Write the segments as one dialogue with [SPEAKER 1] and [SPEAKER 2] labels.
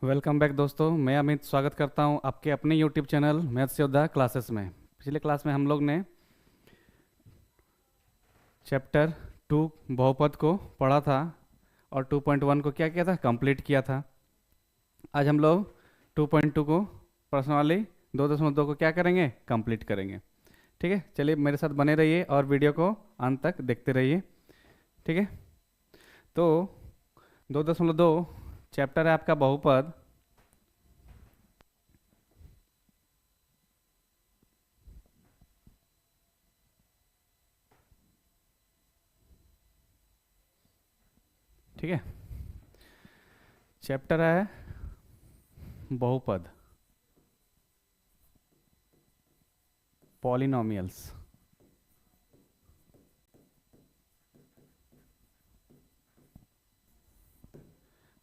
[SPEAKER 1] Welcome back दोस्तों। मैं अमित स्वागत करता हूं आपके अपने यूट्यूब चैनल मैथ्स योद्धा क्लासेस में। पिछले क्लास में हम लोग ने चैप्टर 2 बहुपद को पढ़ा था और 2.1 को क्या किया था, कंप्लीट किया था। आज हम लोग 2.2 को प्रश्नावली 2.2 को क्या करेंगे, कंप्लीट करेंगे। ठीक है, चलिए मेरे साथ बने रहिए और वीडियो को अंत तक देखते रहिए। ठीक है, तो 2.2 चैप्टर है आपका बहुपद। ठीक है, चैप्टर है बहुपद, पॉलिनोमियल्स।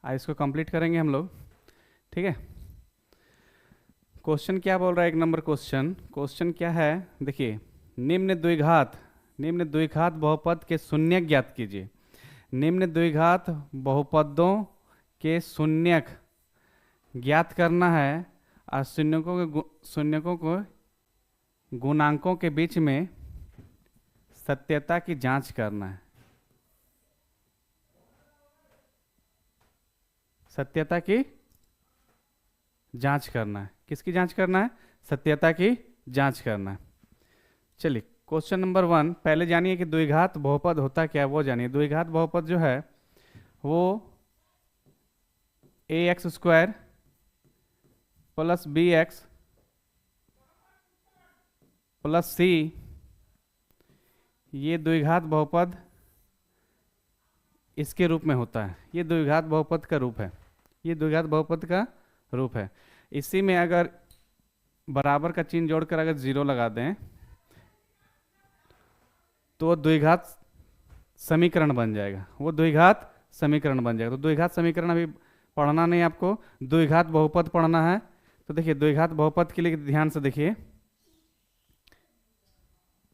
[SPEAKER 1] आज इसको कंप्लीट करेंगे हम लोग। ठीक है, क्वेश्चन क्या बोल रहा है, एक नंबर क्वेश्चन क्या है, देखिए। निम्न द्विघात बहुपद के शून्यक ज्ञात कीजिए। निम्न द्विघात बहुपदों के शून्यक ज्ञात करना है और शून्यकों को गुणांकों के बीच में सत्यता की जांच करना है। सत्यता की जांच करना है। किसकी जांच करना है? सत्यता की जांच करना है। चलिए क्वेश्चन नंबर 1, पहले जानिए कि द्विघात बहुपद होता क्या है, वो जानिए। द्विघात बहुपद जो है वो ax² plus bx plus c, ये द्विघात बहुपद इसके रूप में होता है। ये द्विघात बहुपद का रूप है। ये द्विघात बहुपद का रूप है। इसी में अगर बराबर का चिन्ह जोड़कर अगर 0 लगा दें तो द्विघात समीकरण बन जाएगा। वो द्विघात समीकरण बन जाएगा। तो द्विघात समीकरण अभी पढ़ना नहीं आपको, द्विघात बहुपद पढ़ना है। तो देखिए द्विघात बहुपद के लिए ध्यान से देखिए।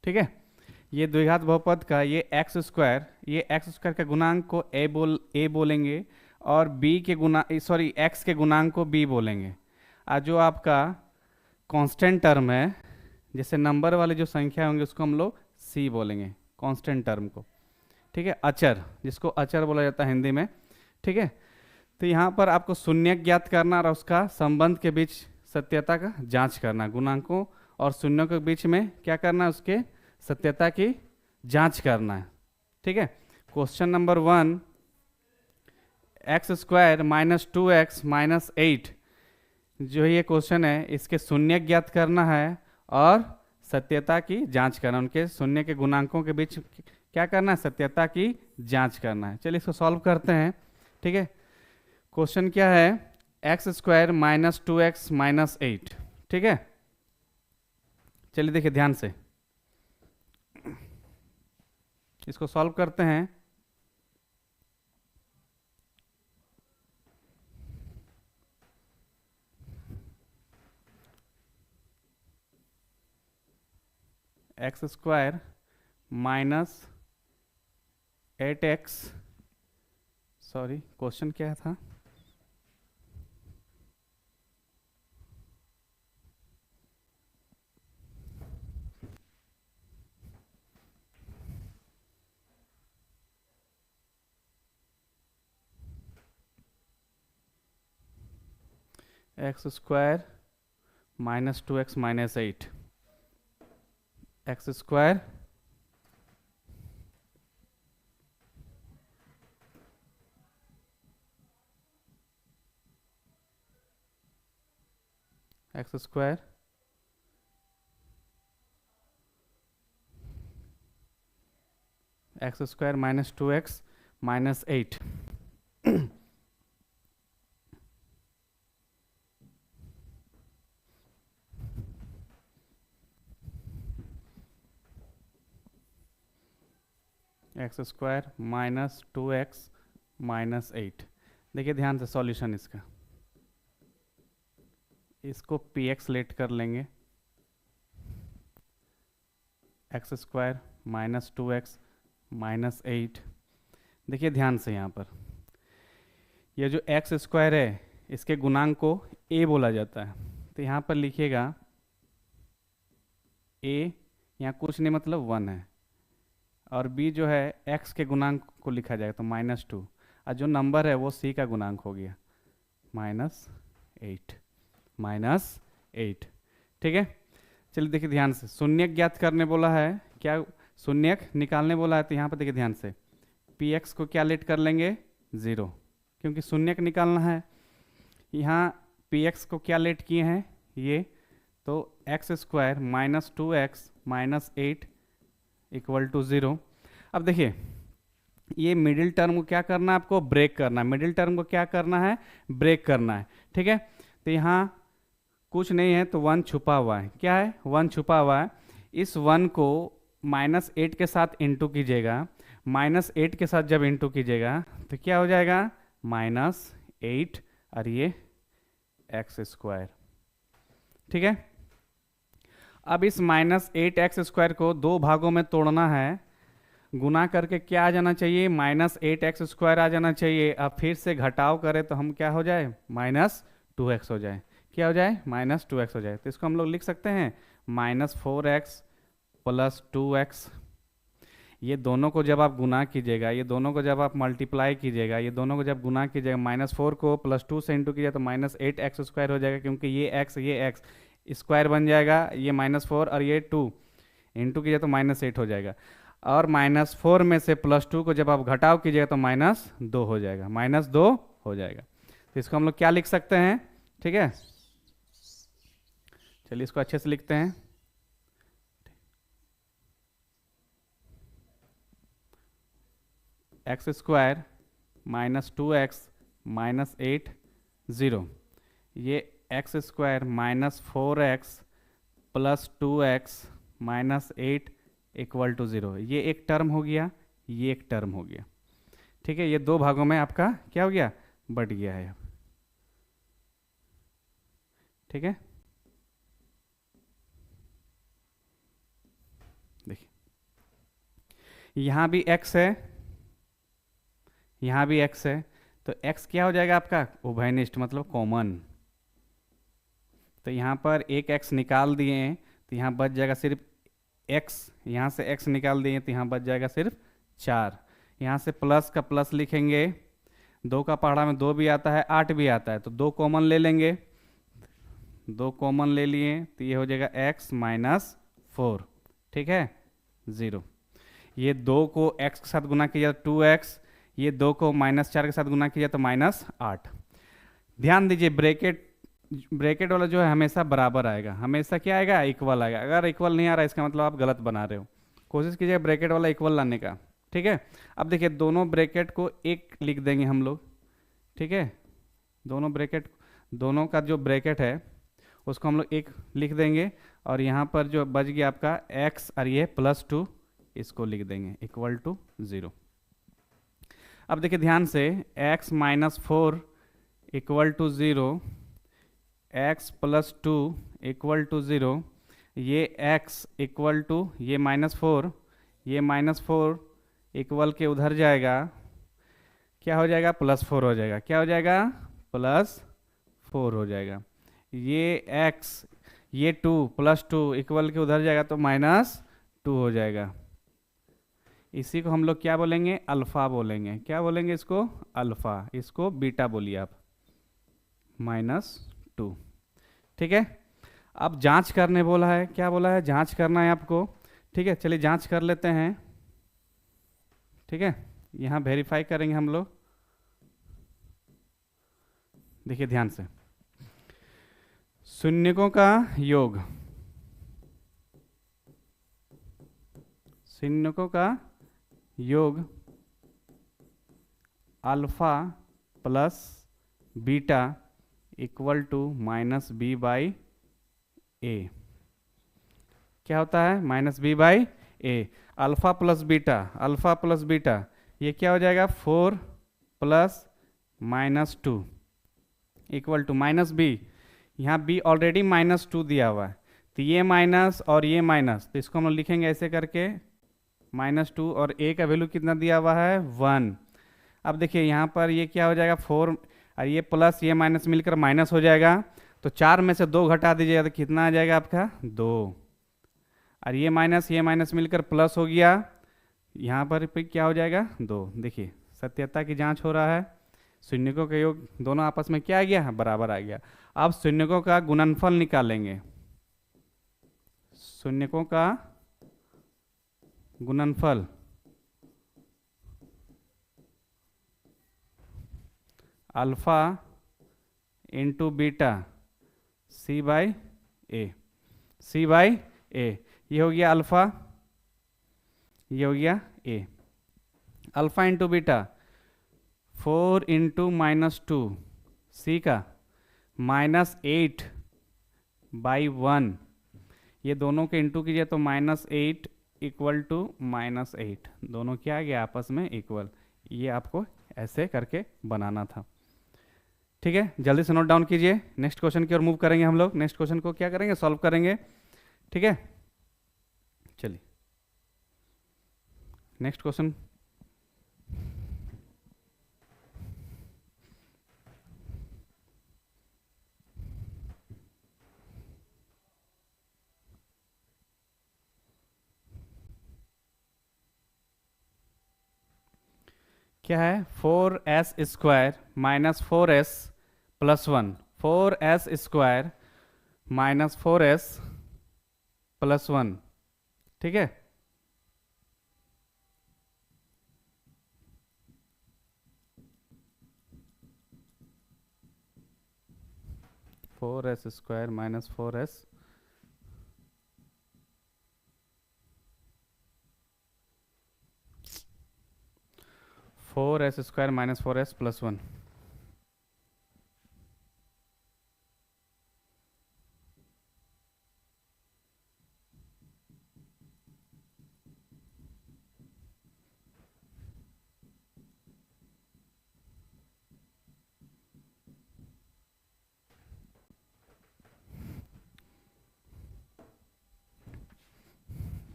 [SPEAKER 1] ठीक है, ये द्विघात बहुपद का ये x² का गुणांक को a बोलेंगे और x के गुणांक को b बोलेंगे। और जो आपका कांस्टेंट टर्म है, जैसे नंबर वाले जो संख्या होंगे उसको हम लोग c बोलेंगे, कांस्टेंट टर्म को। ठीक है, अचर, जिसको अचर बोला जाता है हिंदी में। ठीक है, तो यहाँ पर आपको शून्यक ज्ञात करना और उसका संबंध के बीच सत्यता का जांच करना। गुणांकों और शून्यों के बीच में क्या करना है, उसके सत्यता की जांच करना है। ठीक है, question number 1, x² minus 2x minus 8, जो ये क्वेश्चन है इसके शून्यक ज्ञात करना है और सत्यता की जांच करना। उनके शून्य के गुणांकों के बीच क्या करना है, सत्यता की जांच करना है। चलिए इसको सॉल्व करते हैं। ठीक है, क्वेश्चन क्या है, x² माइनस 2x माइनस 8। ठीक है, चलिए देखिए ध्यान से इसको सॉल्व करते हैं। x² minus 8x, sorry question क्या था, x² minus 2x minus 8, x² x² x² minus 2x minus 8। x² minus 2x minus 8। देखिए ध्यान से सॉल्यूशन इसका, इसको px लेट कर लेंगे, x² माइनस 2x माइनस 8। देखिए ध्यान से यहाँ पर ये जो x² है इसके गुणांक को ए बोला जाता है। तो यहाँ पर लिखिएगा ए, यहाँ कुछ नहीं मतलब 1 है, और बी जो है एक्स के गुणांक को लिखा जाएगा तो -2, और जो नंबर है वो सी का गुणांक हो गया -8, -8। ठीक है, चलिए देखिए ध्यान से, शून्यक ज्ञात करने बोला है, क्या शून्यक निकालने बोला है, तो यहाँ पर देखिए ध्यान से, पी एक्स को क्या लेट कर लेंगे 0, क्योंकि शून्यक निकालना है। यहाँ पी एक्स को क्या लेट किए हैं ये, तो एक्स स्क्वायर -2x -8 = 0। अब देखिए ये मिडिल टर्म को क्या करना है, आपको ब्रेक करना है, मिडिल टर्म को क्या करना है, ब्रेक करना है। ठीक है, तो यहाँ कुछ नहीं है तो 1 छुपा हुआ है, क्या है 1 छुपा हुआ है। इस 1 को -8 के साथ इंटू कीजिएगा, -8 के साथ जब इंटू कीजिएगा तो क्या हो जाएगा -8 और ये x²। ठीक है, अब इस -8x² को दो भागों में तोड़ना है, गुना करके क्या आ जाना चाहिए -8x² आ जाना चाहिए। अब फिर से घटाव करें तो हम क्या हो जाए -2x हो जाए, क्या हो जाए -2x हो जाए। तो इसको हम लोग लिख सकते हैं -4x + 2x। ये दोनों को जब आप गुना कीजिएगा, ये दोनों को जब आप मल्टीप्लाई कीजिएगा, ये दोनों को जब गुना कीजिएगा, -4 को +2 से इंटू कीजिएगा तो -8x² हो जाएगा, क्योंकि ये x स्क्वायर बन जाएगा, ये -4 और ये 2 इंटू कीजिए तो -8 हो जाएगा। और -4 में से +2 को जब आप घटाव कीजिएगा तो -2 हो जाएगा, -2 हो जाएगा। तो इसको हम लोग क्या लिख सकते हैं, ठीक है, चलिए इसको अच्छे से लिखते हैं। x² -2x -8 0, ये x² -4x + 2x -8 = 0, ये एक टर्म हो गया, ये एक टर्म हो गया। ठीक है, ये दो भागों में आपका क्या हो गया, बढ़ गया है। ठीक है, देखिए यहाँ भी x है, यहाँ भी x है, तो x क्या हो जाएगा आपका उभयनिष्ठ मतलब कॉमन। तो यहाँ पर एक x निकाल दिए हैं तो यहाँ बच जाएगा सिर्फ x, यहाँ से x निकाल दिए तो यहाँ बच जाएगा सिर्फ 4। यहाँ से प्लस का प्लस लिखेंगे, 2 का पहाड़ा में 2 भी आता है 8 भी आता है, तो 2 कॉमन ले लेंगे, 2 कॉमन ले लिए तो ये हो जाएगा x -4। ठीक है 0, ये 2 को x के साथ गुना किया 2x, ये 2 को -4 के साथ गुना किया तो -8। ध्यान दीजिए ब्रैकेट वाला जो है हमेशा बराबर आएगा, हमेशा क्या आएगा इक्वल आएगा। अगर इक्वल नहीं आ रहा है इसका मतलब आप गलत बना रहे हो, कोशिश कीजिए ब्रैकेट वाला इक्वल लाने का। ठीक है, अब देखिए दोनों ब्रैकेट को एक लिख देंगे हम लोग। ठीक है, दोनों का जो ब्रैकेट है उसको हम लोग एक लिख देंगे, और यहाँ पर जो बच गया आपका x और ये +2 इसको लिख देंगे = 0। अब देखिए ध्यान से x -4 = 0, x + 2 = 0, ये x = ये -4, ये -4 इक्वल के उधर जाएगा, क्या हो जाएगा +4 हो जाएगा, क्या हो जाएगा +4 हो जाएगा। ये x ये 2 + 2 इक्वल के उधर जाएगा तो -2 हो जाएगा। इसी को हम लोग क्या बोलेंगे अल्फ़ा बोलेंगे, क्या बोलेंगे इसको अल्फ़ा, इसको बीटा बोलिए आप -2। ठीक है, अब जांच करने बोला है, क्या बोला है जांच करना है आपको। ठीक है, चलिए जांच कर लेते हैं। ठीक है, यहाँ वेरीफाई करेंगे हम लोग। देखिए ध्यान से, शून्यकों का योग, शून्यकों का योग alpha plus beta equal to -b/a। क्या होता है -b/a, अल्फा प्लस बीटा, ये क्या हो जाएगा 4 + -2 इक्वल टू -b। यहाँ b ऑलरेडी -2 दिया हुआ है, तो ये माइनस और ये माइनस, तो इसको हम लोग लिखेंगे ऐसे करके -2, और a का वैल्यू कितना दिया हुआ है 1। अब देखिए यहाँ पर ये क्या हो जाएगा 4 और ये प्लस ये माइनस मिलकर माइनस हो जाएगा, तो 4 में से 2 घटा दीजिएगा तो कितना आ जाएगा आपका 2। और ये माइनस मिलकर प्लस हो गया, यहाँ पर फिर क्या हो जाएगा 2। देखिए सत्यता की जांच हो रहा है, शून्यकों का योग दोनों आपस में क्या आ गया, बराबर आ गया। अब शून्यकों का गुणनफल निकालेंगे, शून्यकों का गुणनफल alpha into beta C by A, C by A, ये हो गया अल्फा, ये हो गया ए। अल्फा इंटू बीटा 4 इंटू -2 सी का -8 बाई 1, ये दोनों के इंटू कीजिए तो -8 इक्वल टू -8, दोनों क्या आ गया आपस में इक्वल। ये आपको ऐसे करके बनाना था। ठीक है, जल्दी से नोट डाउन कीजिए, नेक्स्ट क्वेश्चन की ओर मूव करेंगे हम लोग। नेक्स्ट क्वेश्चन को क्या करेंगे, सॉल्व करेंगे। ठीक है, चलिए नेक्स्ट क्वेश्चन। क्या है, 4s square minus 4s plus 1, 4s square minus 4s plus 1। ठीक है, four S square minus 4s minus 4s plus 1।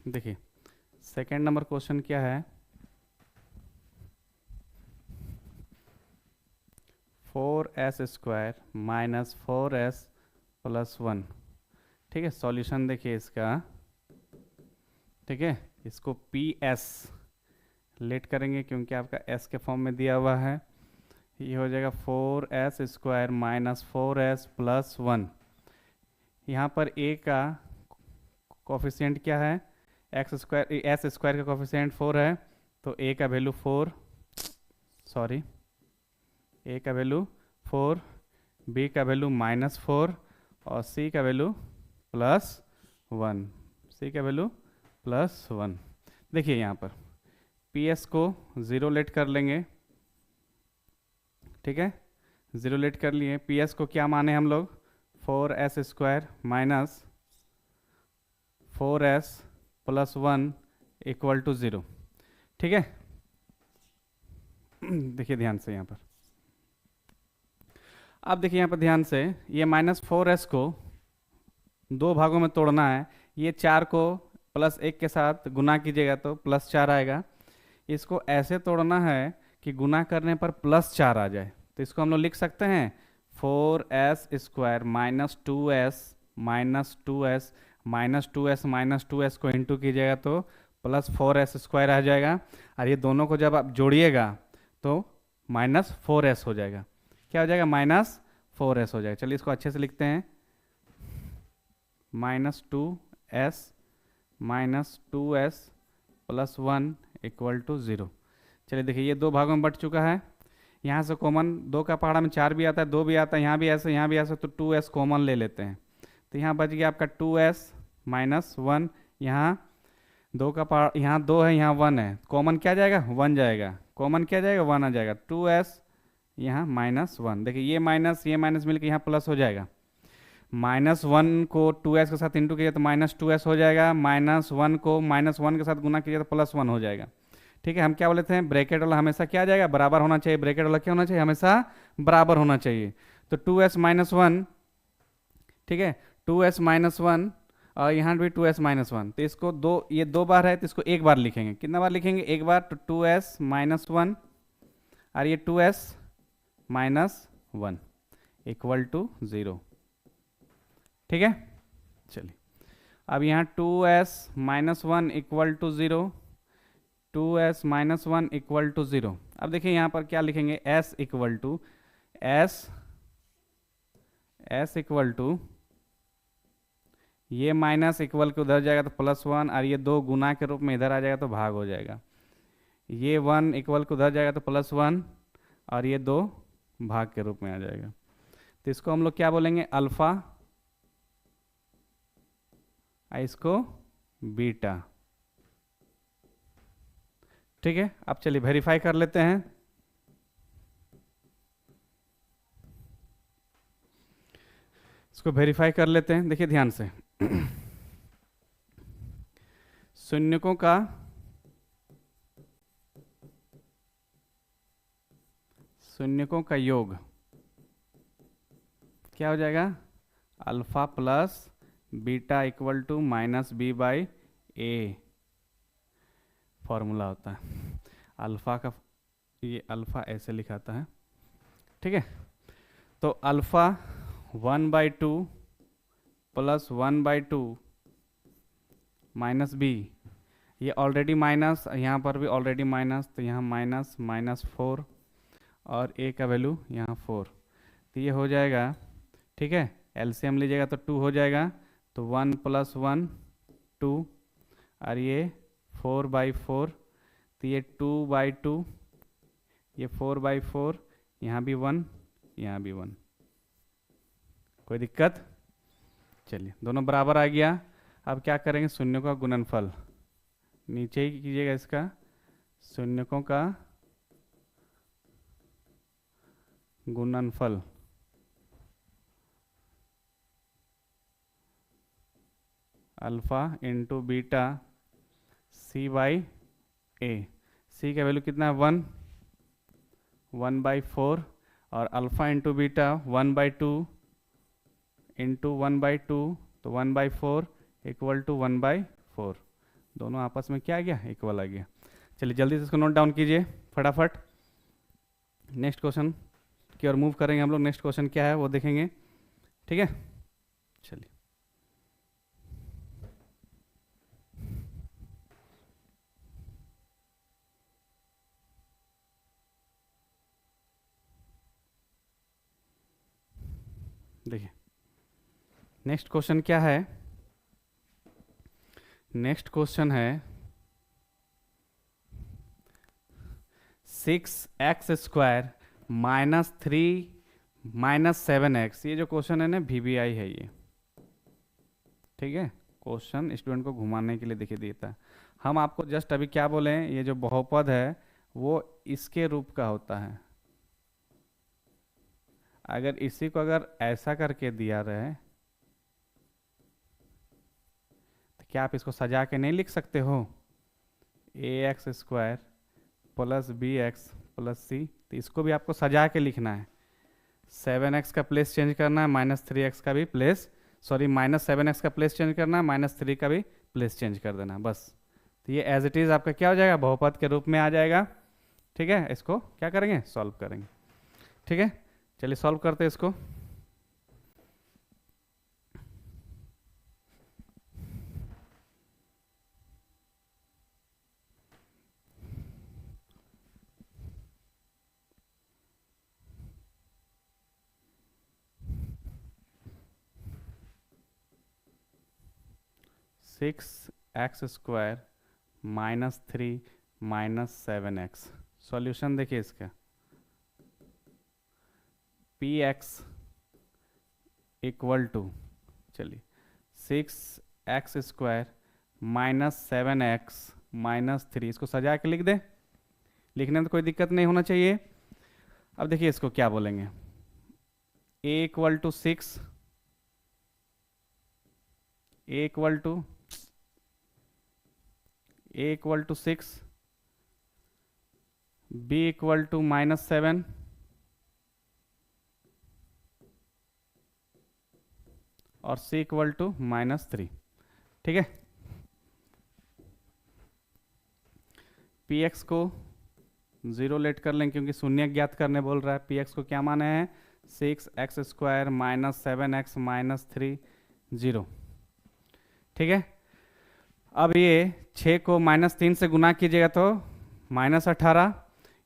[SPEAKER 1] देखिए सेकेंड नंबर क्वेश्चन क्या है, 4s square minus 4s plus 1। ठीक है, सॉल्यूशन देखिए इसका। ठीक है, इसको PS लेट करेंगे क्योंकि आपका s के फॉर्म में दिया हुआ है। ये हो जाएगा 4s square minus 4s plus 1। यहाँ पर a का कोफिशिएंट क्या है, एक्स स्क्वायर, एस स्क्वायर का कोफिशिएंट 4 है, तो a का वैल्यू 4, सॉरी a का वैल्यू 4, b का वैल्यू -4 और c का वैल्यू +1, c का वैल्यू +1। देखिए यहाँ पर PS को 0 लेट कर लेंगे। ठीक है, 0 लेट कर लिए। PS को क्या माने हम लोग, 4s square minus 4s plus 1 equal to 0। ठीक है, देखिए ध्यान से यहाँ पर, अब देखिए यहाँ पर ध्यान से, ये -4s को 2 भागों में तोड़ना है। ये 4 को +1 के साथ गुना कीजिएगा तो +4 आएगा। इसको ऐसे तोड़ना है कि गुना करने पर +4 आ जाए, तो इसको हम लोग लिख सकते हैं 4s square minus 2s minus 2s को इंटू कीजिएगा तो +4s स्क्वायर आ जाएगा। और ये दोनों को जब आप जोड़िएगा तो -4s हो जाएगा। क्या हो जाएगा, -4s हो जाएगा। चलिए इसको अच्छे से लिखते हैं, -2s प्लस 1 इक्वल टू 0। चलिए देखिए ये 2 भागों में बट चुका है। यहाँ से कॉमन 2 का पहाड़ा में 4 भी आता है, 2 भी आता है, यहाँ भी ऐसे, यहाँ भी ऐसे, तो 2s कॉमन ले लेते हैं। तो यहाँ बच गया आपका 2s माइनस 1, यहाँ 2 का पहाड़, यहाँ 2 है, यहाँ 1 है, कॉमन क्या जाएगा, 1 जाएगा, कॉमन क्या जाएगा, 1 आ जाएगा। 2s यहाँ -1, देखिए ये माइनस मिलकर यहाँ प्लस हो जाएगा। -1 को 2s के साथ इंटू कीजिए तो -2s हो जाएगा, -1 को -1 के साथ गुना कीजिए तो +1 हो जाएगा। ठीक है, हम क्या बोले थे, ब्रैकेट वाला हमेशा क्या आ जाएगा, बराबर होना चाहिए। ब्रैकेट वाला क्या होना चाहिए, हमेशा बराबर होना चाहिए। तो 2s - 1, ठीक है, 2s - 1 और यहाँ भी 2s - 1, तो इसको ये 2 बार है तो इसको 1 बार लिखेंगे। कितना बार लिखेंगे, 1 बार। तो 2s - 1 और ये 2s - 1 इक्वल टू 0। ठीक है, चलिए अब यहाँ 2s minus 1 equal to 0, 2s minus 1 equal to 0। अब देखिए यहाँ पर क्या लिखेंगे, s equal to s equal to, ये माइनस इक्वल के उधर जाएगा तो +1, और ये 2 गुना के रूप में इधर आ जाएगा तो भाग हो जाएगा। ये 1 इक्वल के उधर जाएगा तो +1, और ये 2 भाग के रूप में आ जाएगा। तो इसको हम लोग क्या बोलेंगे, अल्फा, इसको बीटा। ठीक है, अब चलिए वेरीफाई कर लेते हैं। इसको वेरीफाई कर लेते हैं, देखिए ध्यान से। शून्यकों का योग क्या हो जाएगा, alpha plus beta equal to -b/a formula होता है। अल्फा का ये अल्फा ऐसे लिखाता है। ठीक है, तो अल्फा 1/2 प्लस 1/2 माइनस b, ये ऑलरेडी माइनस, यहाँ पर भी ऑलरेडी माइनस, तो यहाँ -4, और a का वैल्यू यहाँ 4, तो ये हो जाएगा। ठीक है, एलसीएम लीजिएगा तो 2 हो जाएगा, तो 1 + 1 2, और ये 4/4, तो ये 2/2, ये 4/4, यहाँ भी 1, यहाँ भी 1। कोई दिक्कत? चलिए दोनों बराबर आ गया। अब क्या करेंगे, शून्यों का गुणनफल नीचे ही कीजिएगा, इसका शून्यकों का गुणनफल alpha into beta c/a। c का वैल्यू कितना है, 1, 1/4, और अल्फा इंटू बीटा 1/2 इंटू 1/2, तो 1/4 इक्वल टू 1/4। दोनों आपस में क्या आ गया, इक्वल आ गया। चलिए जल्दी से इसको नोट डाउन कीजिए फटाफट। नेक्स्ट क्वेश्चन की ओर मूव करेंगे हम लोग। नेक्स्ट क्वेश्चन क्या है वो देखेंगे। ठीक है, चलिए देखिए नेक्स्ट क्वेश्चन क्या है। नेक्स्ट क्वेश्चन है 6x² - 3 - 7x। ये जो क्वेश्चन है ना, VBI है ये। ठीक है, क्वेश्चन स्टूडेंट को घुमाने के लिए देखिए देता है। हम आपको जस्ट अभी क्या बोले हैं, ये जो बहुपद है वो इसके रूप का होता है। अगर इसी को अगर ऐसा करके दिया रहे तो क्या आप इसको सजा के नहीं लिख सकते हो, ax² + bx + c। तो इसको भी आपको सजा के लिखना है। 7x का प्लेस चेंज करना है, -3x का भी प्लेस, सॉरी -7x का प्लेस चेंज करना है, -3 का भी प्लेस चेंज कर देना बस। तो ये एज इट इज़ आपका क्या हो जाएगा, बहुपद के रूप में आ जाएगा। ठीक है, इसको क्या करेंगे, सॉल्व करेंगे। ठीक है, चलिए सॉल्व करते हैं इसको। (6x² - 3 - 7x). सॉल्यूशन देखिए इसका, px इक्वल टू, चलिए 6x² - 7x - 3, इसको सजा के लिख दे। लिखने में तो कोई दिक्कत नहीं होना चाहिए। अब देखिए इसको क्या बोलेंगे, a equal to 6, a equal to 6, b equal to -7, और c इक्वल टू -3। ठीक है, px को 0 लेट कर लें क्योंकि शून्य ज्ञात करने बोल रहा है। px को क्या माने हैं, 6x² माइनस 7x माइनस 3 0। ठीक है, अब ये 6 को -3 से गुना कीजिएगा तो -18।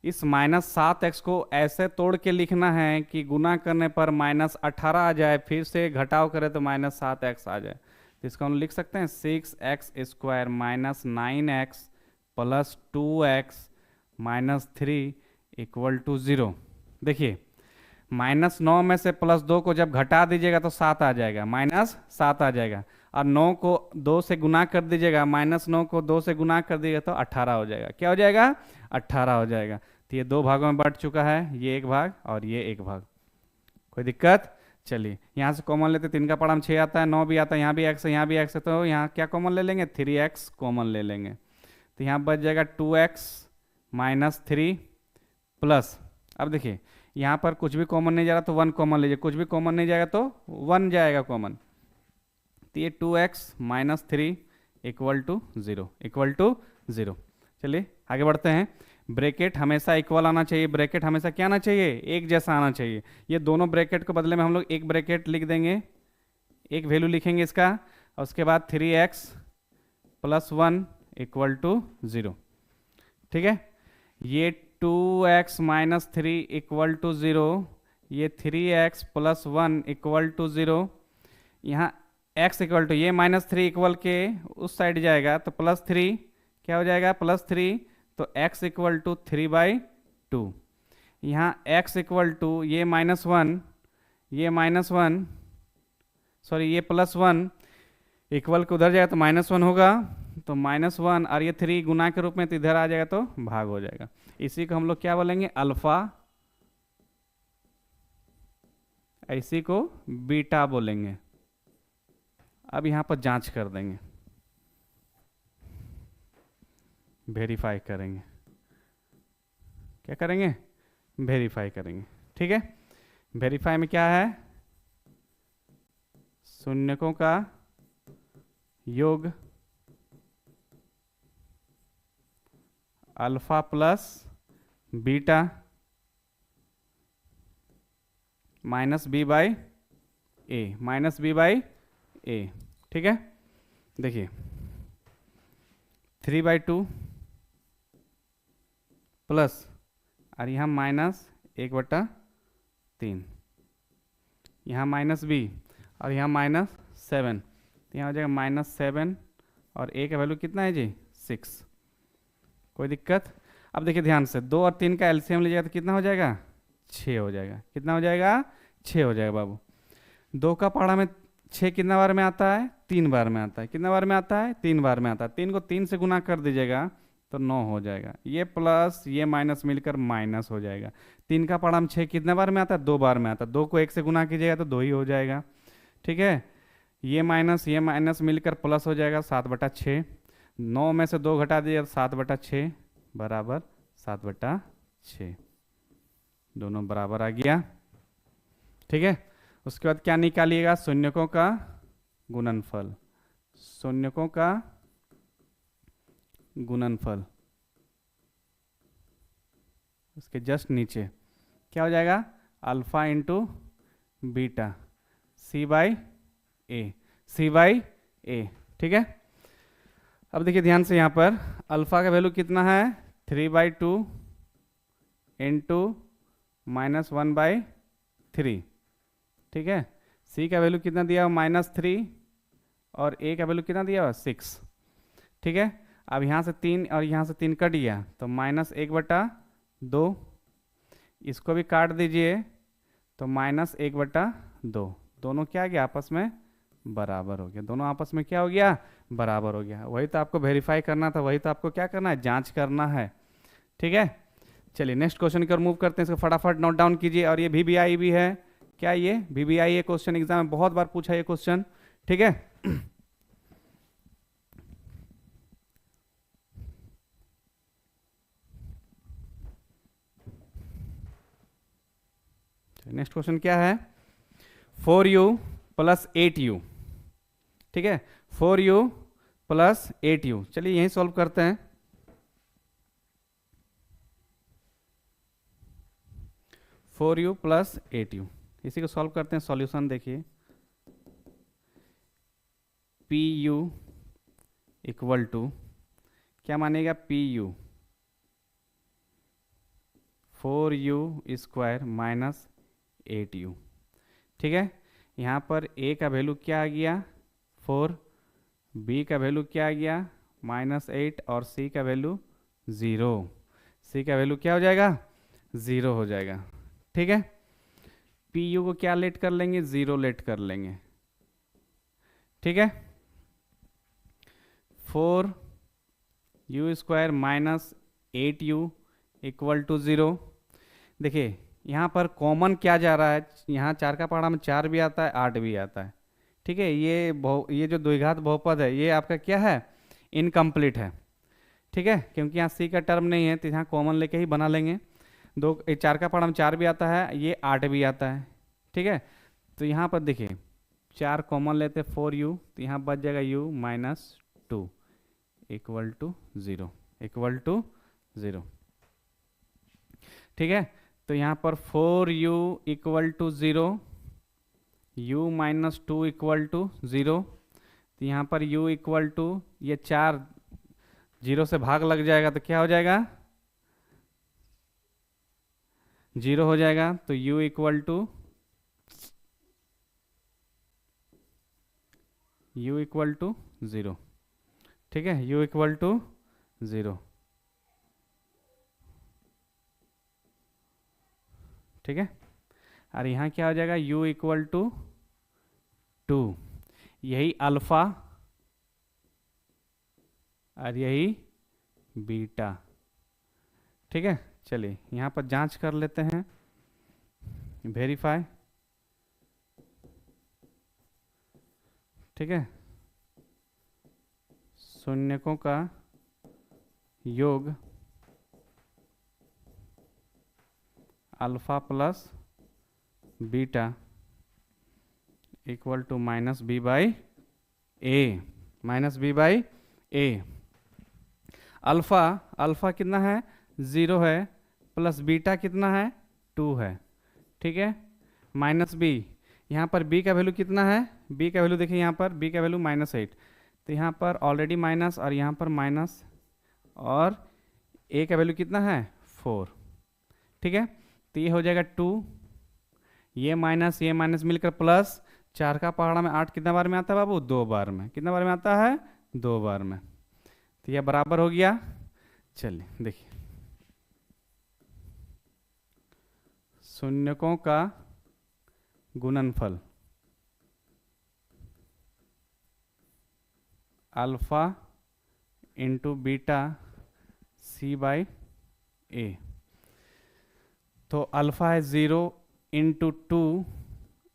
[SPEAKER 1] इस -7x को ऐसे तोड़ के लिखना है कि गुना करने पर -18 आ जाए, फिर से घटाव करें तो -7x आ जाए। तो इसको हम लिख सकते हैं 6x² minus 9x plus 2x minus 3 equal to 0। देखिए, -9 में से +2 को जब घटा दीजिएगा तो 7 आ जाएगा, -7 आ जाएगा। और 9 को 2 से गुना कर दीजिएगा, -9 को 2 से गुना कर दीजिएगा तो 18 हो जाएगा। क्या हो जाएगा? 18 हो जाएगा। तो ये 2 भागों में बढ़ चुका है, ये एक भाग और ये एक भाग। कोई दिक्कत? चलिए यहाँ से कॉमन लेते, 3 का पढ़ा 6 आता है, 9 भी आता है, यहाँ भी x है, यहाँ भी x है, तो यहाँ क्या कॉमन ले लेंगे? 3x कॉमन ले लेंगे। तो यहाँ बच जाएगा 2x माइनस 3 प्लस, अब देखिए यहाँ पर कुछ भी कॉमन नहीं जा रहा तो 1 कॉमन लीजिए, कुछ भी कॉमन नहीं जाएगा तो 1 जाएगा कॉमन। तो ये 2x माइनस 3 इक्वल टू 0। चलिए आगे बढ़ते हैं। ब्रैकेट हमेशा इक्वल आना चाहिए, ब्रैकेट हमेशा क्या आना चाहिए? एक जैसा आना चाहिए। ये दोनों ब्रैकेट को बदले में हम लोग एक ब्रैकेट लिख देंगे, एक वैल्यू लिखेंगे इसका, और उसके बाद 3x प्लस 1 इक्वल टू 0। ठीक है, ये 2x माइनस 3 इक्वल टू 0, ये 3x प्लस 1 इक्वल टू 0। यहाँ x इक्वल टू, ये -3 इक्वल के उस साइड जाएगा तो +3 क्या हो जाएगा? +3, तो x इक्वल टू 3/2। यहाँ x इक्वल टू ये -1, ये -1 सॉरी ये +1 इक्वल के उधर जाएगा तो -1 होगा, तो -1 और ये 3 गुना के रूप में तो इधर आ जाएगा तो भाग हो जाएगा। इसी को हम लोग क्या बोलेंगे? अल्फा, इसी को बीटा बोलेंगे। अब यहाँ पर जांच कर देंगे, वेरीफाई करेंगे। क्या करेंगे? वेरीफाई करेंगे। ठीक है, वेरीफाई में क्या है? शून्यकों का योग alpha plus beta minus b by A. ठीक है, देखिए 3/2 प्लस और यहाँ -1/3, यहाँ -b और यहाँ -7, तो यहाँ हो जाएगा -7 और a का वैल्यू कितना है जी? 6। कोई दिक्कत? अब देखिए ध्यान से, 2 और 3 का एलसीएम लीजिएगा तो कितना हो जाएगा? 6 हो जाएगा। कितना हो जाएगा? 6 हो जाएगा बाबू। 2 का पहाड़ा में 6 कितना बार में आता है? 3 बार में आता है। कितना बार में आता है? 3 बार में आता है। 3 को 3 से गुना कर दीजिएगा तो 9 हो जाएगा। ये प्लस ये माइनस मिलकर माइनस हो जाएगा। 3 का पहाड़ा में 6 कितने बार में आता है? 2 बार में आता है। 2 को 1 से गुना कीजिएगा तो 2 ही हो जाएगा। ठीक है, ये माइनस मिलकर प्लस हो जाएगा 7/6। 9 में से 2 घटा दीजिए 7/6 बराबर 7/6, दोनों बराबर आ गया। ठीक है, उसके बाद क्या निकालिएगा? शून्यकों का गुणनफल। शून्यकों का गुणनफल, उसके जस्ट नीचे क्या हो जाएगा? Alpha into beta C/A। ठीक है, अब देखिए ध्यान से, यहाँ पर अल्फा का वैल्यू कितना है? 3/2 इंटू -1/3। ठीक है, C का वैल्यू कितना दिया हुआ? -3 और A का वैल्यू कितना दिया हुआ? 6। ठीक है, अब यहाँ से 3 और यहाँ से 3 कट गया तो -1/2, इसको भी काट दीजिए तो -1/2, दोनों क्या गया? आपस में बराबर हो गया। दोनों आपस में क्या हो गया? बराबर हो गया। वही तो आपको वेरीफाई करना था, वही तो आपको क्या करना है? जांच करना है। ठीक है, चलिए नेक्स्ट क्वेश्चन की ओर मूव करते हैं। इसको फटाफट नोट डाउन कीजिए। और ये VBI भी है। क्या ये VBI? ये क्वेश्चन एग्जाम में बहुत बार पूछा ये क्वेश्चन। ठीक है, नेक्स्ट क्वेश्चन क्या है? 4u plus 8u। ठीक है, 4u प्लस 8u। चलिए यही सॉल्व करते हैं। 4u प्लस 8u, इसी को सॉल्व करते हैं। सॉल्यूशन देखिए, पी यू इक्वल टू क्या मानेगा, P U 4u² minus 8u। ठीक है, यहाँ पर a का वैल्यू क्या आ गया 4, b का वैल्यू क्या आ गया -8 और c का वैल्यू 0। c का वैल्यू क्या हो जाएगा 0 हो जाएगा। ठीक है, पी यू को क्या लेट कर लेंगे 0 लेट कर लेंगे। ठीक है, 4u² minus 8u equal to 0। देखिए यहाँ पर कॉमन क्या जा रहा है, यहाँ 4 का पहाड़ा में 4 भी आता है 8 भी आता है। ठीक है, ये जो द्विघात बहुपद है ये आपका क्या है, इनकम्प्लीट है। ठीक है, क्योंकि यहाँ सी का टर्म नहीं है तो यहाँ कॉमन लेके ही बना लेंगे। 4 का पहाड़ा में 4 भी आता है, ये 8 भी आता है। ठीक है, तो यहाँ पर देखिए 4 कॉमन लेते 4u, तो यहाँ बच जाएगा u माइनस 2 इक्वल टू 0। ठीक है, तो यहाँ पर 4u equal to 0, u minus 2 equal to 0। तो यहाँ पर u इक्वल टू ये 4 0 से भाग लग जाएगा तो क्या हो जाएगा 0 हो जाएगा। तो u इक्वल टू 0। ठीक है, u इक्वल टू 0। ठीक है, और यहाँ क्या हो जाएगा u इक्वल टू 2, यही अल्फा और यही बीटा। ठीक है, चलिए यहाँ पर जांच कर लेते हैं, वेरीफाई। ठीक है, शून्यकों का योग alpha plus beta equal to minus B by A. Alpha कितना है 0 है, प्लस बीटा कितना है 2 है। ठीक है, माइनस बी, यहाँ पर b का वैल्यू कितना है, b का वैल्यू देखिए यहाँ पर b का वैल्यू -8, तो यहाँ पर ऑलरेडी माइनस और यहाँ पर माइनस, और a का वैल्यू कितना है 4। ठीक है, तो ये हो जाएगा 2, ये माइनस मिलकर प्लस, 4 का पहाड़ा में 8 कितना बार में आता है बाबू 2 बार में। कितना बार में आता है 2 बार में, तो यह बराबर हो गया। चलिए देखिए, शून्यकों का गुणनफल alpha into beta c by A. तो अल्फा है 0 इंटू 2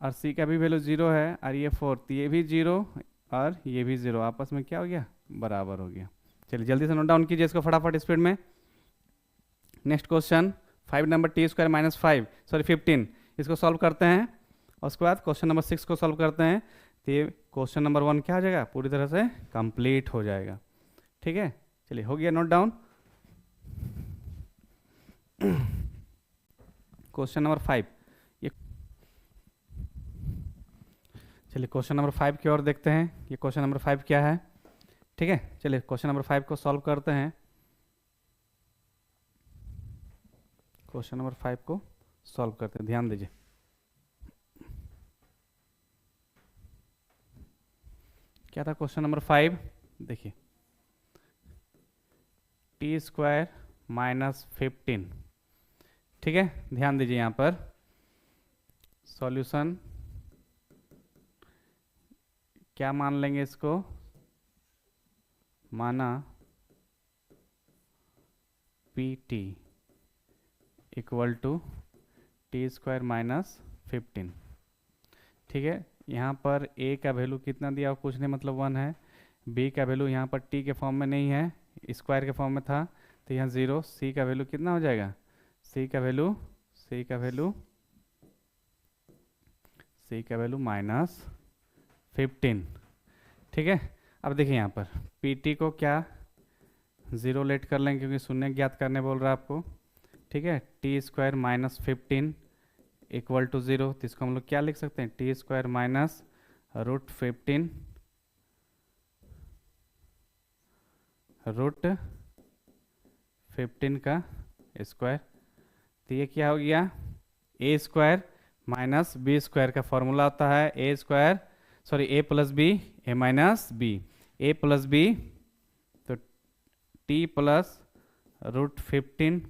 [SPEAKER 1] और c का भी वैल्यू 0 है, और ये 4, तो ये भी 0 और ये भी 0, आपस में क्या हो गया बराबर हो गया। चलिए जल्दी से नोट डाउन कीजिए इसको फटाफट स्पीड में। Next question 5 number t² minus 15, इसको सॉल्व करते हैं, और उसके बाद क्वेश्चन नंबर 6 को सॉल्व करते हैं। तो ये क्वेश्चन नंबर 1 क्या हो जाएगा, पूरी तरह से कंप्लीट हो जाएगा। ठीक है, चलिए हो गया नोट डाउन। क्वेश्चन नंबर 5, ये चलिए क्वेश्चन नंबर 5 की ओर देखते हैं, ये क्वेश्चन नंबर 5 क्या है। ठीक है, चलिए क्वेश्चन नंबर 5 को सॉल्व करते हैं। क्वेश्चन नंबर 5 को सॉल्व करते हैं, ध्यान दीजिए। क्या था क्वेश्चन नंबर 5, देखिए t² माइनस 15। ठीक है, ध्यान दीजिए यहाँ पर सॉल्यूशन क्या मान लेंगे, इसको माना pt equal to t² minus 15। ठीक है, यहाँ पर a का वैल्यू कितना दिया कुछ नहीं, मतलब 1 है। b का वैल्यू यहाँ पर t के फॉर्म में नहीं है, स्क्वायर के फॉर्म में था, तो यहाँ 0। c का वैल्यू कितना हो जाएगा, c का वैल्यू -15। ठीक है, अब देखिए यहाँ पर pt को क्या 0 लेट कर लेंगे, क्योंकि शून्य ज्ञात करने बोल रहा है आपको। ठीक है, t² माइनस 15 इक्वल टू 0, तो इसको हम लोग क्या लिख सकते हैं, टी स्क्वायर माइनस रूट 15 का स्क्वायर। तो ये क्या हो गया, A square minus B square का फॉर्मूला होता है A square, sorry A plus B, A minus B, A plus B, तो टी प्लस रूट 15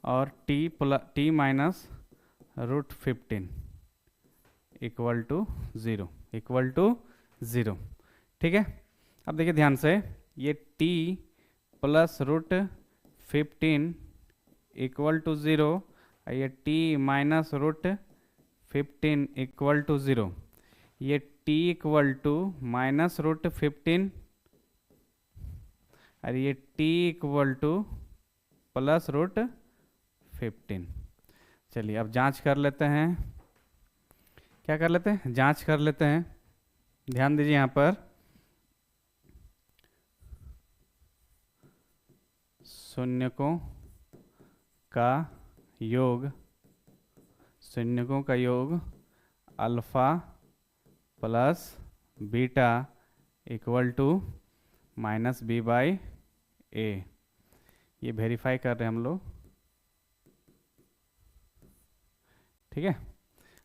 [SPEAKER 1] और T minus root 15 equal to 0, equal to 0। ठीक है, अब देखिए ध्यान से, ये t प्लस रूट 15 इक्वल टू 0, ये t minus root 15 equal to 0, ये t equal to minus root 15 और ये t equal to plus root 15। चलिए अब जांच कर लेते हैं, क्या कर लेते हैं, जांच कर लेते हैं। ध्यान दीजिए यहाँ पर, शून्यकों का योग, शून्यकों का योग alpha plus beta equal to minus B by A, ये वेरीफाई कर रहे हैं हम लोग। ठीक है,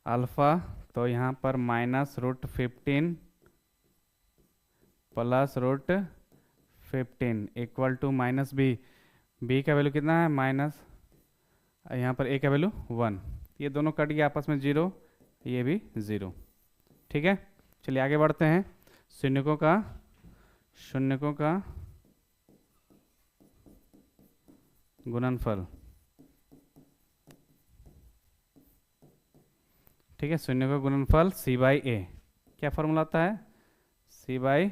[SPEAKER 1] अल्फा तो यहाँ पर minus root 15 plus root 15 equal to minus B, B का वैल्यू कितना है माइनस, यहाँ पर ए का वैल्यू 1, ये दोनों कट गया आपस में 0, ये भी 0। ठीक है, चलिए आगे बढ़ते हैं। शून्यकों का गुणनफल। ठीक है, शून्य का गुणनफल सी बाई ए, क्या फॉर्मूला आता है, C by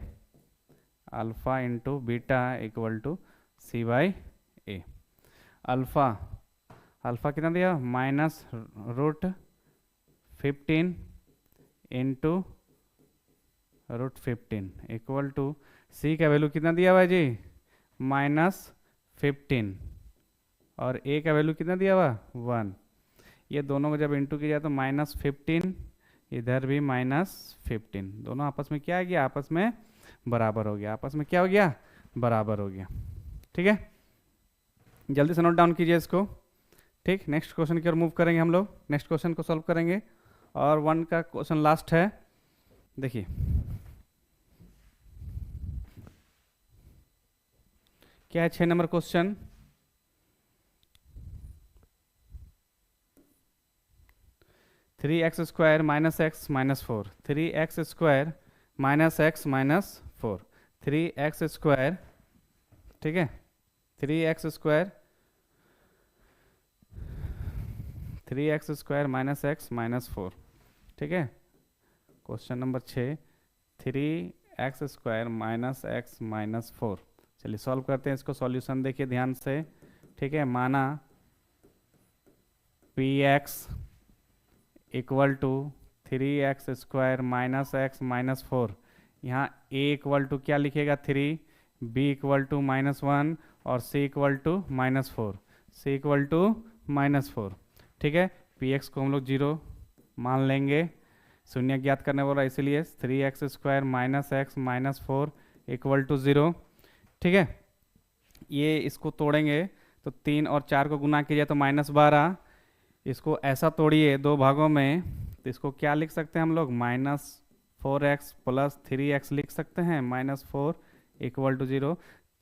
[SPEAKER 1] alpha into beta equal to C by A. Alpha कितना दिया, minus root 15 into root 15 equal to C का वैल्यू कितना दिया हुआ है जी, माइनस 15 और ए का वैल्यू कितना दिया हुआ 1, ये दोनों को जब इंटू किया जाए तो माइनस 15, इधर भी माइनस 15, दोनों आपस में क्या आ गया, आपस में बराबर हो गया, आपस में क्या हो गया, बराबर हो गया। ठीक है, जल्दी से नोट डाउन कीजिए इसको। ठीक, नेक्स्ट क्वेश्चन की ओर मूव करेंगे हम लोग, नेक्स्ट क्वेश्चन को सॉल्व करेंगे और 1 का क्वेश्चन लास्ट है। देखिए क्या है 6 number question, three x square minus X minus 4, 3x square minus X minus 4, 3x square, ठीक है, 3x square, 3x square minus X minus 4। ठीक है, question number 6, 3x square minus X minus 4। चलिए solve करते हैं इसको, सॉल्यूशन देखिए ध्यान से। ठीक है, माना px equal to 3x square minus X minus 4, यहाँ a इक्वल टू क्या लिखेगा 3, b इक्वल टू -1 और c equal to -4, c equal to -4। ठीक है, px को हम लोग 0 मान लेंगे, शून्य ज्ञात करने बोला इसीलिए 3x square minus X minus 4 equal to 0। ठीक है, ये इसको तोड़ेंगे तो 3 और 4 को गुना कीजिए तो -12, इसको ऐसा तोड़िए दो भागों में तो इसको क्या लिख सकते हैं हम लोग, -4x प्लस 3x लिख सकते हैं, -4 इक्वल टू 0।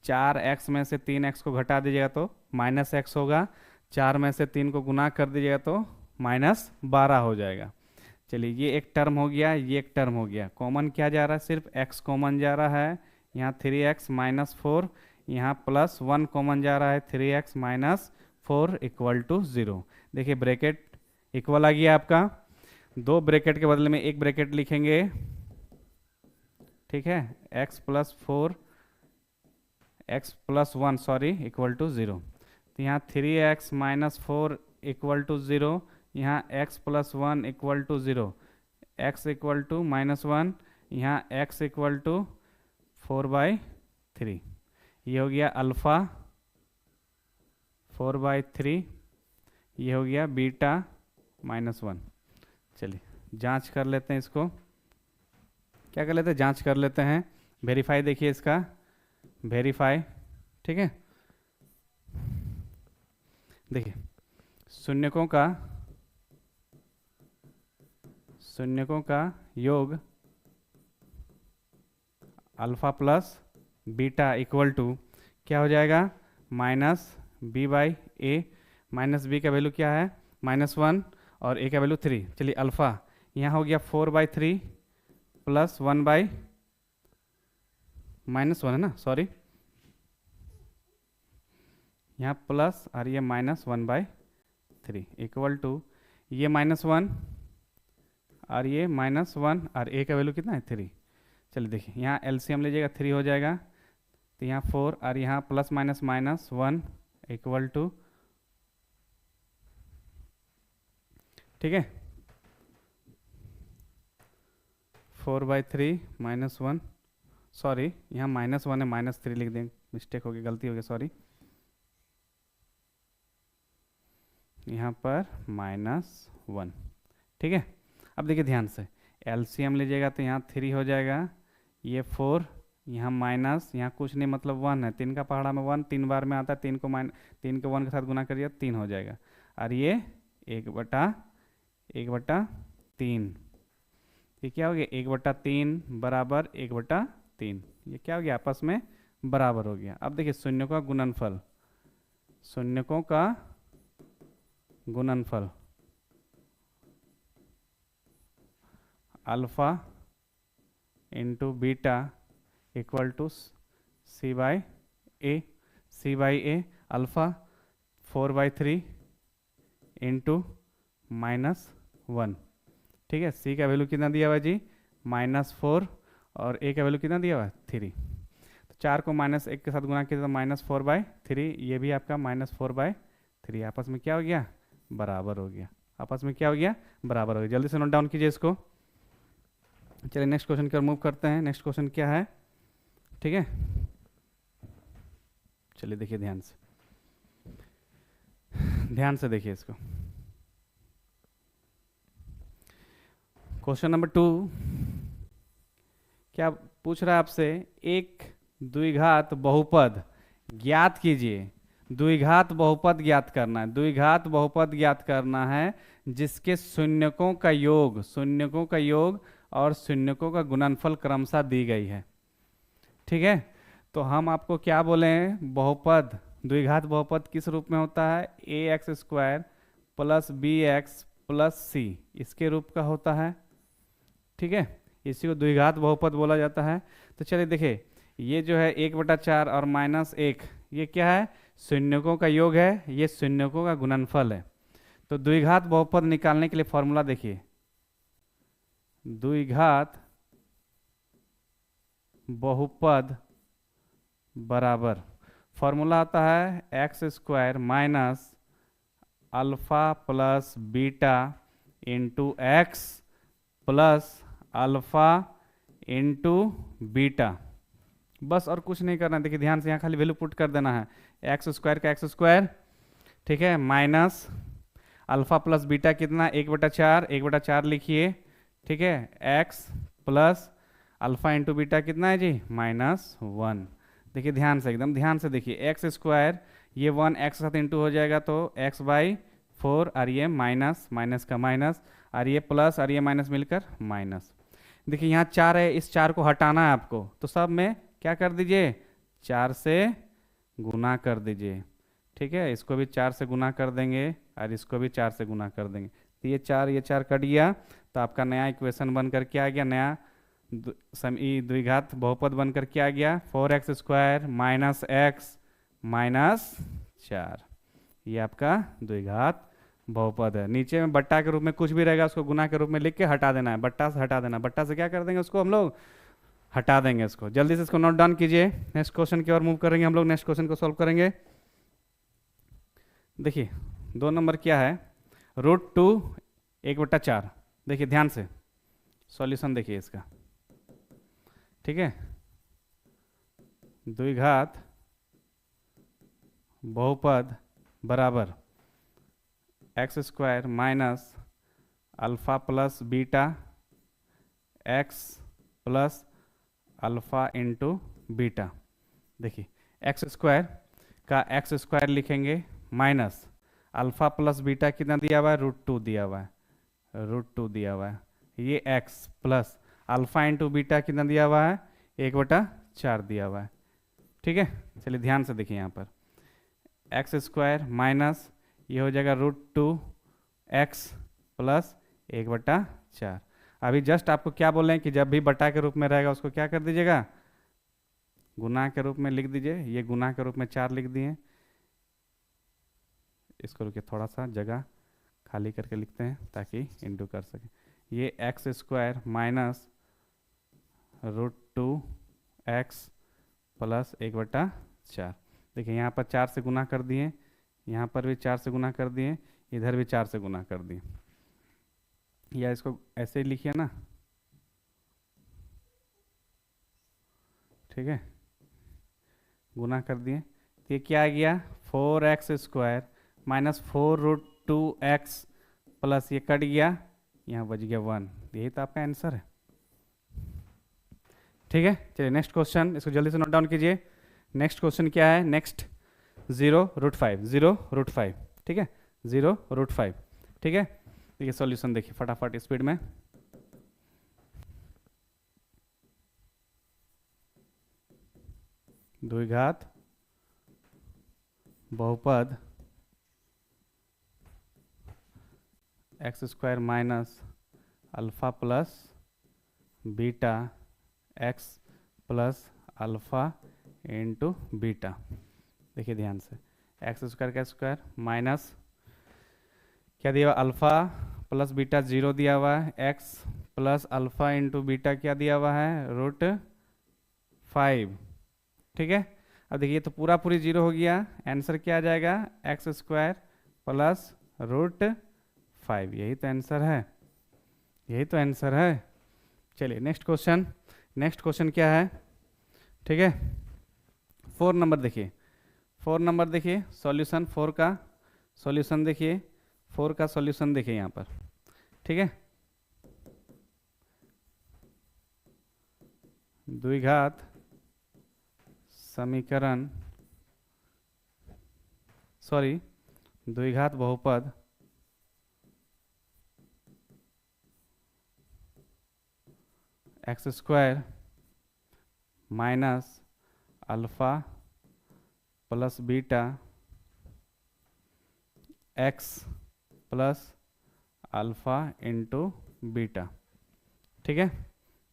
[SPEAKER 1] 4x में से 3x को घटा दीजिएगा तो -x होगा, 4 में से 3 को गुना कर दीजिएगा तो -12 हो जाएगा। चलिए ये एक टर्म हो गया, ये एक टर्म हो गया, कॉमन क्या जा रहा है, सिर्फ x कॉमन जा रहा है, यहाँ 3x -4, यहाँ +1 कॉमन जा रहा है, 3x -4 इक्वल टू 0। देखिए ब्रैकेट इक्वल आ गया आपका, दो ब्रैकेट के बदले में एक ब्रैकेट लिखेंगे। ठीक है, x + 1 सॉरी इक्वल टू 0, तो यहाँ 3x -4 इक्वल टू 0, यहाँ x + 1 equal to 0, x equal to -1, यहाँ x इक्वल टू 4/3। ये हो गया अल्फ़ा 4/3, ये हो गया बीटा -1। चलिए जांच कर लेते हैं इसको, क्या कर लेते हैं, जांच कर लेते हैं, वेरीफाई देखिए इसका, वेरीफाई। ठीक है, देखिए शून्यकों का योग alpha plus beta equal to क्या हो जाएगा, -b/a। माइनस बी का वैल्यू क्या है, -1, और a का वैल्यू 3। चलिए अल्फा यहाँ हो गया 4/3 प्लस 1/-1 है ना, सॉरी, यहाँ प्लस और ये -1/3 इक्वल टू ये -1 और ये -1 और a का वैल्यू कितना है, 3। चलिए देखिए यहाँ एलसीएम लीजिएगा, 3 हो जाएगा, तो यहाँ 4 और यहाँ प्लस माइनस -1 इक्वल टू, ठीक है, 4/3 -1, सॉरी यहाँ -1 है, -3 लिख दें, मिस्टेक हो गई, गलती हो गई, सॉरी, यहाँ पर -1। ठीक है, अब देखिए ध्यान से, एलसीएम लीजिएगा तो यहाँ 3 हो जाएगा, ये 4, यहाँ माइनस, यहाँ कुछ नहीं मतलब 1 है, 3 का पहाड़ा में 1 3 बार में आता है, 3 को 1 के साथ गुना करिए 3 हो जाएगा, और ये 1/3, ये क्या हो गया, 1/3 बराबर 1/3, ये क्या हो गया, आपस में बराबर हो गया। अब देखिए शून्यों का गुणनफल, शून्यकों का गुणनफल alpha into beta equal to c/a alpha 4/3 into -1। ठीक है, c का वैल्यू कितना दिया हुआ है जी, -4, और a का वैल्यू कितना दिया हुआ है, 3। तो 4 को -1 के साथ गुना किया तो -4/3, ये भी आपका -4/3, आपस में क्या हो गया, बराबर हो गया, आपस में क्या हो गया, बराबर हो गया। जल्दी से नोट डाउन कीजिए इसको। चलिए नेक्स्ट क्वेश्चन की ओर मूव करते हैं। नेक्स्ट क्वेश्चन क्या है, ठीक है, चलिए देखिए ध्यान से, ध्यान से देखिए इसको। क्वेश्चन नंबर 2 क्या पूछ रहा है आपसे, एक द्विघात बहुपद ज्ञात कीजिए। द्विघात बहुपद ज्ञात करना है, द्विघात बहुपद ज्ञात करना है जिसके शून्यकों का योग, शून्यकों का योग और शून्यकों का गुणनफल क्रमशः दी गई है। ठीक है, तो हम आपको क्या बोले हैं, बहुपद, द्विघात बहुपद किस रूप में होता है, ax² plus bx plus c, इसके रूप का होता है। ठीक है, इसी को द्विघात बहुपद बोला जाता है। तो चलिए देखिए, ये जो है 1/4 और -1, ये क्या है, शून्यकों का योग है, ये शून्यकों का गुणनफल है। तो द्विघात बहुपद निकालने के लिए फॉर्मूला देखिए, द्विघात बहुपद बराबर, फॉर्मूला आता है x² minus alpha plus beta into x plus alpha into beta, बस और कुछ नहीं करना है। देखिए ध्यान से, यहाँ खाली वैल्यू पुट कर देना है, x² का x², ठीक है, माइनस अल्फा प्लस बीटा कितना, 1/4, 1/4 लिखिए, ठीक है, x plus alpha into beta कितना है जी, -1। देखिए ध्यान से, एकदम ध्यान से देखिए, x², ये 1 x के साथ इंटू हो जाएगा तो x/4, और ये माइनस, माइनस का माइनस, और ये प्लस और ये माइनस मिलकर माइनस। देखिए यहाँ 4 है, इस 4 को हटाना है आपको, तो सब में क्या कर दीजिए, 4 से गुना कर दीजिए। ठीक है, इसको भी 4 से गुना कर देंगे और इसको भी 4 से गुना कर देंगे, तो ये 4 कट गया, तो आपका नया इक्वेशन बनकर क्या आ गया, नया द्विघात बहुपद बनकर क्या आ गया, 4x² माइनस x माइनस 4, ये आपका द्विघात बहुपद है। नीचे में बट्टा के रूप में कुछ भी रहेगा उसको गुना के रूप में लिख के हटा देना है, बट्टा से हटा देना, बट्टा से क्या कर देंगे उसको हम लोग, हटा देंगे इसको। जल्दी से इसको नोट डाउन कीजिए, नेक्स्ट क्वेश्चन की ओर मूव करेंगे हम लोग, नेक्स्ट क्वेश्चन को सॉल्व करेंगे। देखिए 2 नंबर क्या है, √2 1/4। देखिए ध्यान से सॉल्यूशन देखिए इसका, ठीक है, द्विघात बहुपद बराबर x square minus alpha plus beta x plus alpha into beta. देखिए एक्स स्क्वायर का एक्स स्क्वायर लिखेंगे माइनस अल्फ़ा प्लस बीटा कितना दिया हुआ है, √2 दिया हुआ है, √2 दिया हुआ है। ये x plus alpha into beta कितना दिया हुआ है, 1/4 दिया हुआ है। ठीक है, चलिए ध्यान से देखिए यहाँ पर एक्स स्क्वायर माइनस ये हो जाएगा √2 एक्स प्लस 1/4। अभी जस्ट आपको क्या बोले हैं कि जब भी बटा के रूप में रहेगा उसको क्या कर दीजिएगा, गुना के रूप में लिख दीजिए। ये गुना के रूप में 4 लिख दिए। इसको रुके थोड़ा सा जगह खाली करके लिखते हैं ताकि इंटू कर सके। ये x square minus √2 x plus 1/4। देखिए यहाँ पर 4 से गुना कर दिए, यहाँ पर भी 4 से गुना कर दिए, इधर भी 4 से गुना कर दिए। या इसको ऐसे ही लिखिए ना, ठीक है, गुना कर दिए। तो ये क्या आ गया, 4x square minus 4√2 x plus ये कट गया, यहाँ बच गया 1। यही तो आपका आंसर है। ठीक है, चलिए नेक्स्ट क्वेश्चन, इसको जल्दी से नोट डाउन कीजिए। नेक्स्ट क्वेश्चन क्या है, नेक्स्ट 0√5, 0√5, ठीक है, 0√5, ठीक है। देखिए सॉल्यूशन देखिए फटाफट स्पीड में। द्विघात बहुपद x square minus alpha plus beta x plus alpha into beta. देखिए ध्यान से, एक्स स्क्वायर का स्क्वायर माइनस क्या दिया हुआ, अल्फ़ा प्लस बीटा 0 दिया हुआ है, x plus alpha into beta क्या दिया हुआ है, √5। ठीक है, अब देखिए तो पूरा पूरी 0 हो गया, आंसर क्या आ जाएगा, एक्स स्क्वायर प्लस √5। यही तो आंसर है, यही तो आंसर है। चलिए नेक्स्ट क्वेश्चन, नेक्स्ट क्वेश्चन क्या है, ठीक है, 4 नंबर देखिए, 4 नंबर देखिए, सॉल्यूशन 4 का सॉल्यूशन देखिए, 4 का सॉल्यूशन देखिए यहाँ पर, ठीक है। द्विघात समीकरण, सॉरी, द्विघात बहुपद x square minus alpha plus beta x plus alpha into beta. ठीक है,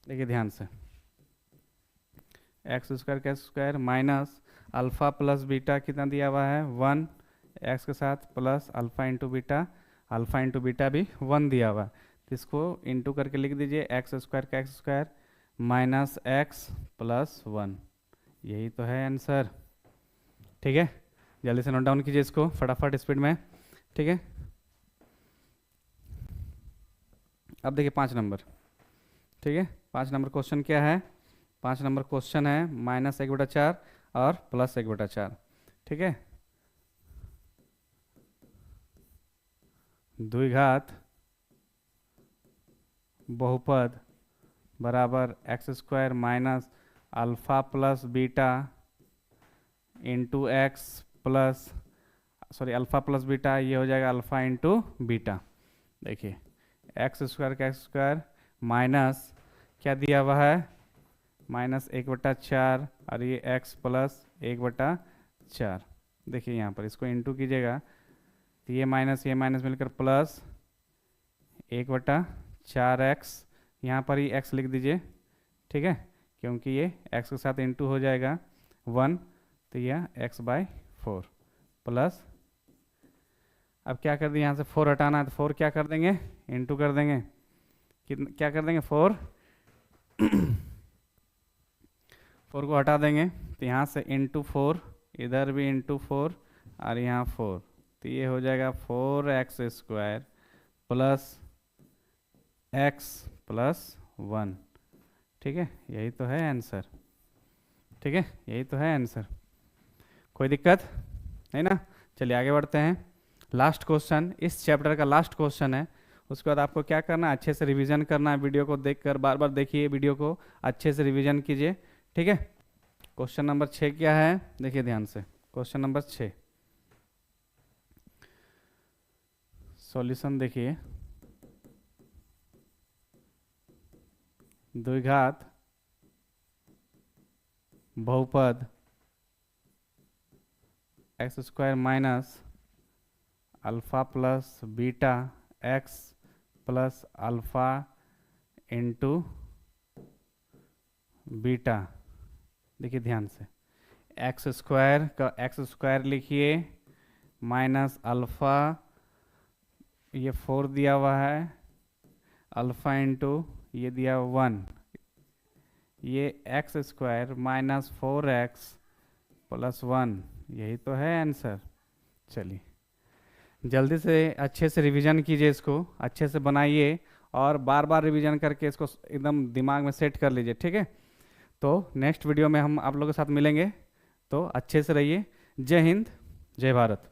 [SPEAKER 1] देखिए ध्यान से, एक्स स्क्वायर का square minus alpha plus beta कितना दिया हुआ है, 1 एक्स के साथ plus alpha into beta, alpha into beta भी 1 दिया हुआ है। तो इसको इंटू करके लिख दीजिए, एक्स स्क्वायर का x square minus x plus 1। यही तो है आंसर। ठीक है, जल्दी से नोट डाउन कीजिए इसको फटाफट स्पीड में। ठीक है, अब देखिए 5 नंबर, ठीक है, 5 नंबर क्वेश्चन क्या है, 5 नंबर क्वेश्चन है -1/4 और +1/4। ठीक है, द्विघात बहुपद बराबर x square minus alpha plus beta into x plus, sorry alpha plus beta, ये हो जाएगा अल्फ़ा इंटू बीटा। देखिए एक्स स्क्वायर का एक्स स्क्वायर माइनस क्या दिया हुआ है, -1/4 और ये एक्स प्लस 1/4। देखिए यहाँ पर इसको इंटू कीजिएगा तो ये माइनस मिलकर प्लस 1/4x, यहाँ पर ही x लिख दीजिए। ठीक है, क्योंकि ये x के साथ इंटू हो जाएगा 1, तो यह x/4 प्लस, अब क्या कर दिए, यहाँ से 4 हटाना है तो 4 क्या कर देंगे, इंटू कर देंगे, कितना क्या कर देंगे 4 4 को हटा देंगे तो यहाँ से इंटू 4, इधर भी इंटू 4 और यहाँ 4, तो ये हो जाएगा 4x square plus x plus 1। ठीक है, यही तो है आंसर। ठीक है, यही तो है आंसर, कोई दिक्कत नहीं ना। चलिए आगे बढ़ते हैं, लास्ट क्वेश्चन, इस चैप्टर का लास्ट क्वेश्चन है। उसके बाद आपको क्या करना है, अच्छे से रिवीजन करना है, वीडियो को देखकर बार बार देखिए, वीडियो को अच्छे से रिवीजन कीजिए, ठीक है। क्वेश्चन नंबर 6 क्या है, देखिए ध्यान से। क्वेश्चन नंबर 6 सॉल्यूशन देखिए। द्विघात बहुपद x square minus alpha plus beta x plus alpha into beta. देखिए ध्यान से, एक्स स्क्वायर का एक्स स्क्वायर लिखिए माइनस अल्फा, ये 4 दिया हुआ है, अल्फा इंटू ये दिया 1, ये x square minus 4x plus 1, यही तो है आंसर। चलिए जल्दी से अच्छे से रिवीजन कीजिए, इसको अच्छे से बनाइए और बार बार रिवीजन करके इसको एकदम दिमाग में सेट कर लीजिए, ठीक है। तो नेक्स्ट वीडियो में हम आप लोगों के साथ मिलेंगे, तो अच्छे से रहिए। जय हिंद, जय भारत।